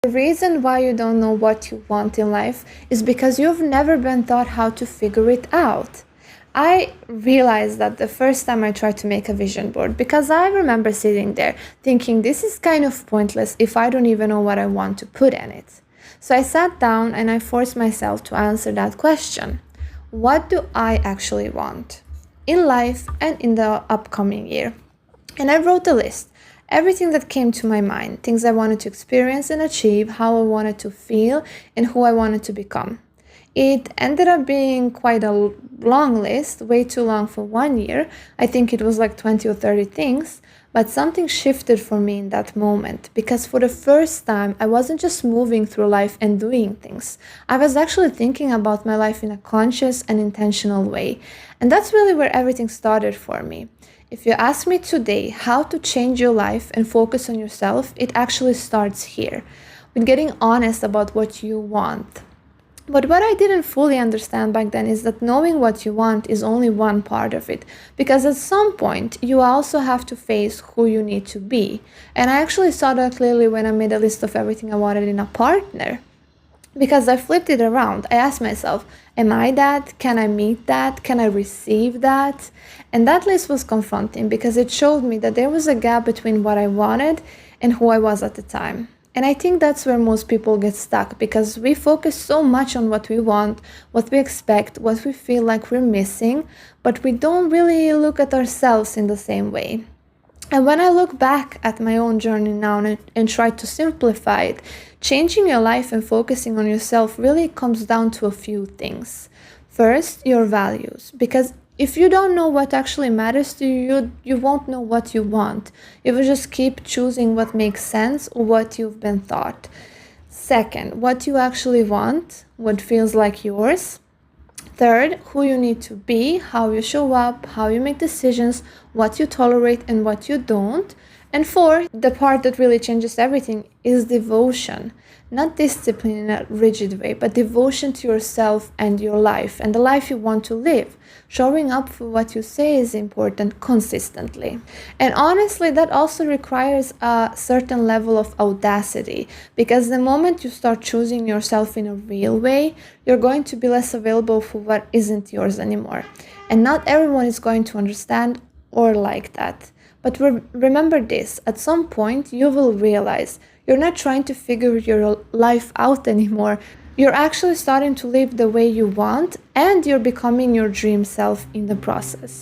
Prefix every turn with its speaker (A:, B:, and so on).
A: The reason why you don't know what you want in life is because you've never been taught how to figure it out. I realized that the first time I tried to make a vision board because I remember sitting there thinking this is kind of pointless if I don't even know what I want to put in it. So I sat down and I forced myself to answer that question. What do I actually want in life and in the upcoming year? And I wrote a list. Everything that came to my mind, things I wanted to experience and achieve, how I wanted to feel, and who I wanted to become. It ended up being quite a long list, way too long for 1 year. I think it was like 20 or 30 things, but something shifted for me in that moment because for the first time, I wasn't just moving through life and doing things. I was actually thinking about my life in a conscious and intentional way. And that's really where everything started for me. If you ask me today how to change your life and focus on yourself, it actually starts here, with getting honest about what you want. But what I didn't fully understand back then is that knowing what you want is only one part of it, because at some point you also have to face who you need to be. And I actually saw that clearly when I made a list of everything I wanted in a partner. Because I flipped it around. I asked myself, am I that? Can I meet that? Can I receive that? And that list was confronting because it showed me that there was a gap between what I wanted and who I was at the time. And I think that's where most people get stuck because we focus so much on what we want, what we expect, what we feel like we're missing, but we don't really look at ourselves in the same way. And when I look back at my own journey now and try to simplify it, changing your life and focusing on yourself really comes down to a few things. First, your values, because if you don't know what actually matters to you, you won't know what you want. You will just keep choosing what makes sense or what you've been taught. Second, what you actually want, what feels like yours. Third, who you need to be, how you show up, how you make decisions, what you tolerate and what you don't. And fourth, the part that really changes everything is devotion. Not discipline in a rigid way, but devotion to yourself and your life and the life you want to live. Showing up for what you say is important consistently. And honestly, that also requires a certain level of audacity because the moment you start choosing yourself in a real way, you're going to be less available for what isn't yours anymore. And not everyone is going to understand or like that. But remember this, at some point you will realize you're not trying to figure your life out anymore. You're actually starting to live the way you want and you're becoming your dream self in the process.